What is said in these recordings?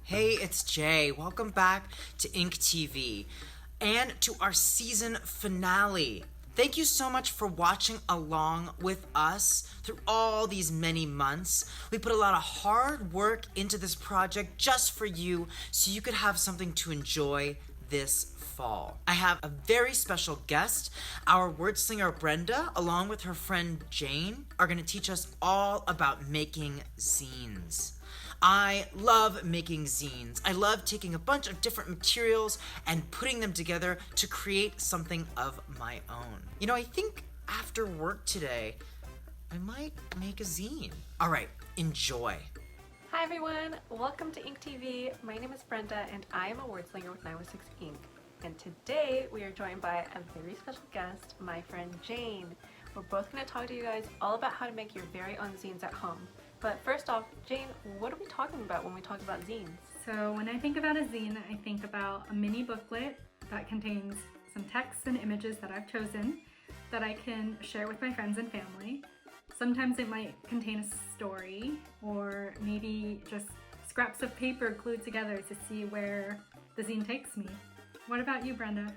Hey, it's Jay. Welcome back to Ink TV and to our season finale. Thank you so much for watching along with us through all these many months. We put a lot of hard work into this project just for you so you could have something to enjoy this fall. I have a very special guest. Our word slinger Brenda, along with her friend Jane, are going to teach us all about making zines. I love making zines. I love taking a bunch of different materials and putting them together to create something of my own. You know, I think after work today, I might make a zine. All right, enjoy. Hi everyone, welcome to Ink TV. My name is Brenda and I am a word slinger with 916 Ink. And today we are joined by a very special guest, my friend Jane. We're both going to talk to you guys all about how to make your very own zines at home. But first off, Jane, what are we talking about when we talk about zines? So when I think about a zine, I think about a mini booklet that contains some texts and images that I've chosen that I can share with my friends and family. Sometimes it might contain a story or maybe just scraps of paper glued together to see where the zine takes me. What about you, Brenda?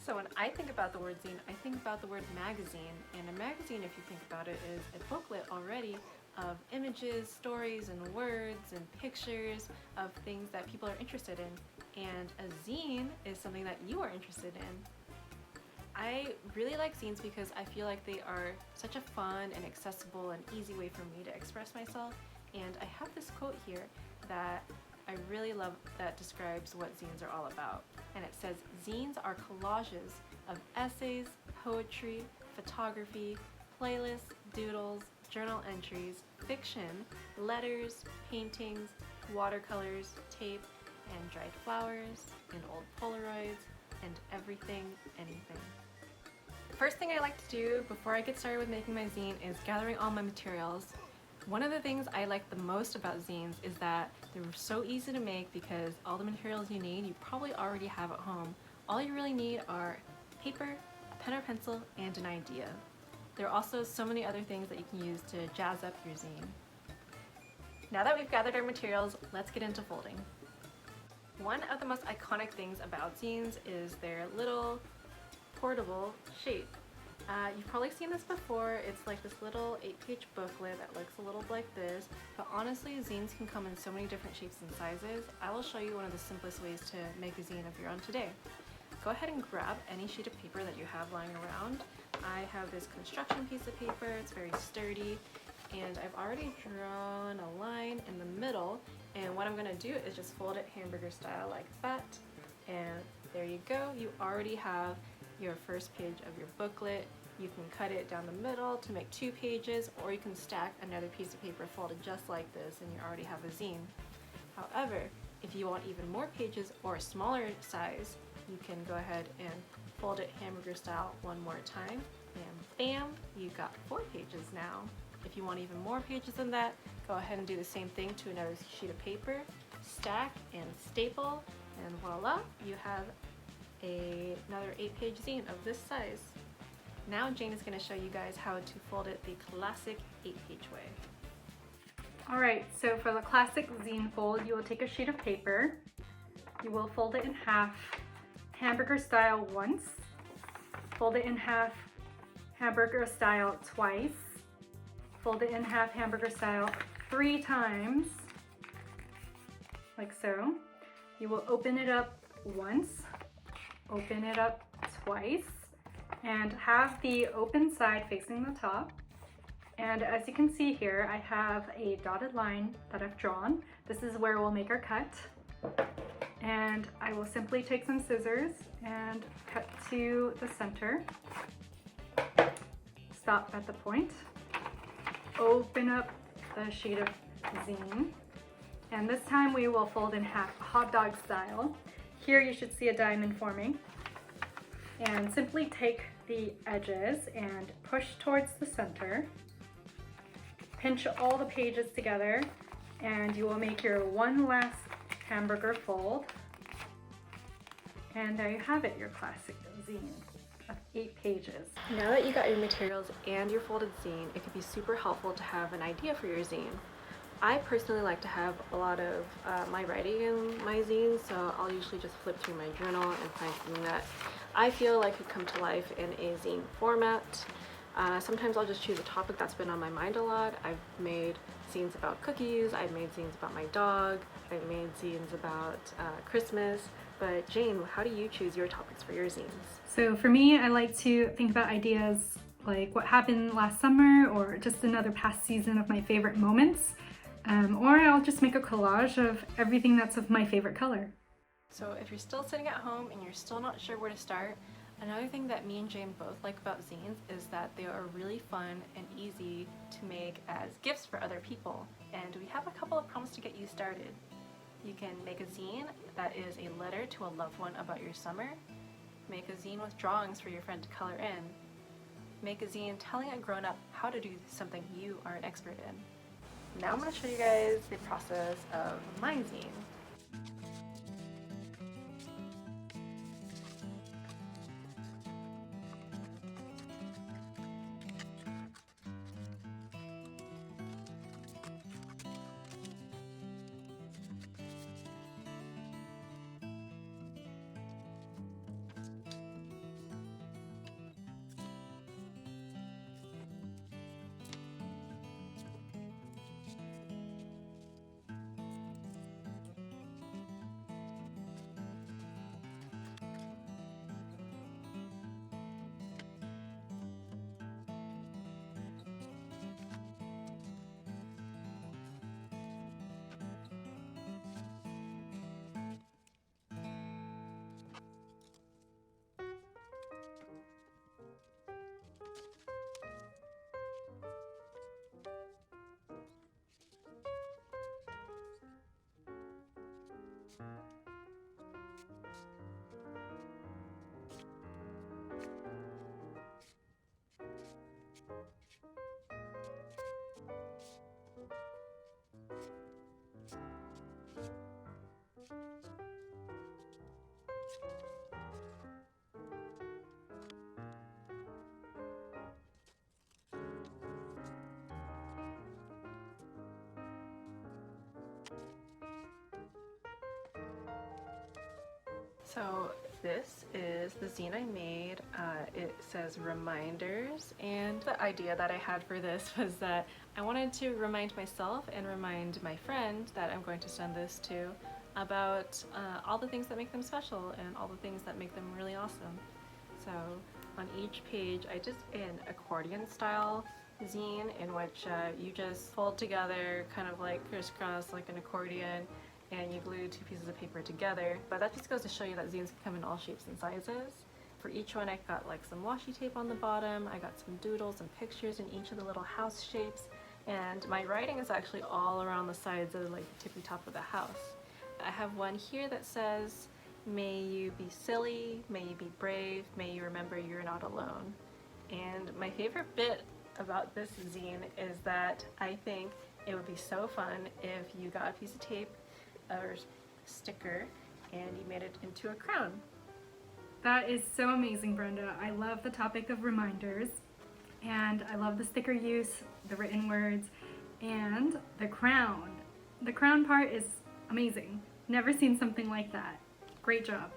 So when I think about the word zine, I think about the word magazine. And a magazine, if you think about it, is a booklet already of images, stories, and words, and pictures of things that people are interested in. And a zine is something that you are interested in. I really like zines because I feel like they are such a fun and accessible and easy way for me to express myself. And I have this quote here that I really love that describes what zines are all about. And it says, "Zines are collages of essays, poetry, photography, playlists, doodles, journal entries, fiction, letters, paintings, watercolors, tape, and dried flowers, and old Polaroids, and everything, anything." The first thing I like to do before I get started with making my zine is gathering all my materials. One of the things I like the most about zines is that they're so easy to make because all the materials you need you probably already have at home. All you really need are paper, a pen or pencil, and an idea. There are also so many other things that you can use to jazz up your zine. Now that we've gathered our materials, let's get into folding. One of the most iconic things about zines is their little portable shape. You've probably seen this before. It's like this little 8-page booklet that looks a little like this, but honestly zines can come in so many different shapes and sizes. I will show you one of the simplest ways to make a zine of your own today. Go ahead and grab any sheet of paper that you have lying around. I have this construction piece of paper, it's very sturdy, and I've already drawn a line in the middle, and what I'm going to do is just fold it hamburger style like that, and there you go. You already have your first page of your booklet. You can cut it down the middle to make 2 pages, or you can stack another piece of paper folded just like this and you already have a zine. However, if you want even more pages or a smaller size, you can go ahead and fold it hamburger style one more time, and bam, you've got 4 pages now. If you want even more pages than that, go ahead and do the same thing to another sheet of paper, stack and staple, and voila, you have another 8-page zine of this size. Now Jane is going to show you guys how to fold it the classic 8-page way. Alright, so for the classic zine fold, you will take a sheet of paper, you will fold it in half hamburger style once, fold it in half hamburger style twice, fold it in half hamburger style 3 times, like so. You will open it up once, open it up twice, and have the open side facing the top. And as you can see here, I have a dotted line that I've drawn. This is where we'll make our cut. And I will simply take some scissors and cut to the center. Stop at the point. Open up the sheet of zine. And this time we will fold in half, hot dog style. Here you should see a diamond forming. And simply take the edges and push towards the center. Pinch all the pages together and you will make your one last hamburger fold. And there you have it, your classic zine of 8 pages. Now that you got your materials and your folded zine, it could be super helpful to have an idea for your zine. I personally like to have a lot of my writing in my zine, so I'll usually just flip through my journal and find something that I feel like could come to life in a zine format. Sometimes I'll just choose a topic that's been on my mind a lot. I've made zines about cookies, I've made zines about my dog, I've made zines about Christmas. But Jane, how do you choose your topics for your zines? So for me, I like to think about ideas like what happened last summer or just another past season of my favorite moments. Or I'll just make a collage of everything that's of my favorite color. So if you're still sitting at home and you're still not sure where to start, another thing that me and Jane both like about zines is that they are really fun and easy to make as gifts for other people. And we have a couple of prompts to get you started. You can make a zine that is a letter to a loved one about your summer. Make a zine with drawings for your friend to color in. Make a zine telling a grown-up how to do something you are an expert in. Now I'm going to show you guys the process of my zine. So this is the zine I made. It says reminders, and the idea that I had for this was that I wanted to remind myself and remind my friend that I'm going to send this to about all the things that make them special and all the things that make them really awesome. So on each page I did an accordion style zine in which you just fold together kind of like crisscross like an accordion, and you glue two pieces of paper together. But that just goes to show you that zines can come in all shapes and sizes. For each one I got like some washi tape on the bottom, I got some doodles and pictures in each of the little house shapes, and my writing is actually all around the sides of like the tippy top of the house. I have one here that says, may you be silly, may you be brave, may you remember you're not alone. And my favorite bit about this zine is that I think it would be so fun if you got a piece of tape or sticker and you made it into a crown. That is so amazing, Brenda. I love the topic of reminders, and I love the sticker use, the written words, and the crown. The crown part is amazing. Never seen something like that. Great job.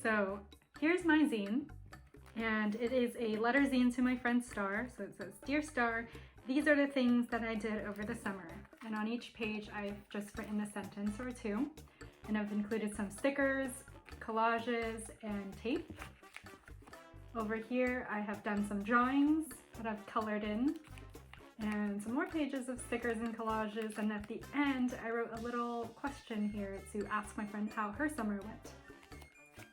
So here's my zine, and it is a letter zine to my friend Star. So it says, Dear Star, these are the things that I did over the summer. And on each page I've just written a sentence or two, and I've included some stickers, collages, and tape. Over here I have done some drawings that I've colored in, and some more pages of stickers and collages, and at the end I wrote a little question here to ask my friend how her summer went.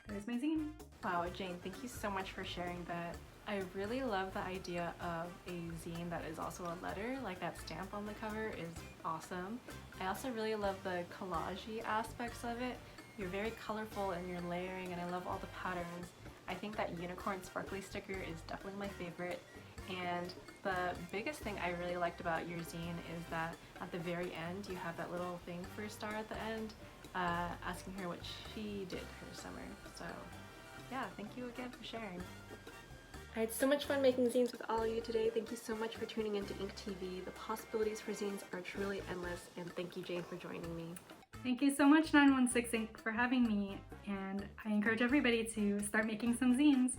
There's my zine. Wow, Jane, thank you so much for sharing that. I really love the idea of a zine that is also a letter, like that stamp on the cover is awesome. I also really love the collage-y aspects of it. You're very colorful and you're layering, and I love all the patterns. I think that unicorn sparkly sticker is definitely my favorite. And the biggest thing I really liked about your zine is that at the very end you have that little thing for Star at the end, asking her what she did her summer. So yeah, thank you again for sharing. I had so much fun making zines with all of you today. Thank you so much for tuning into Ink TV. The possibilities for zines are truly endless, and thank you, Jane, for joining me. Thank you so much 916 Ink for having me, and I encourage everybody to start making some zines.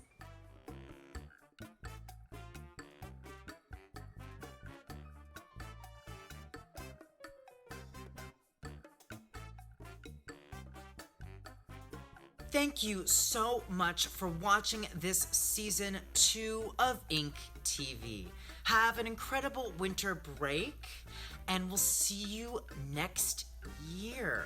Thank you so much for watching this season 2 of Ink TV. Have an incredible winter break, and we'll see you next year.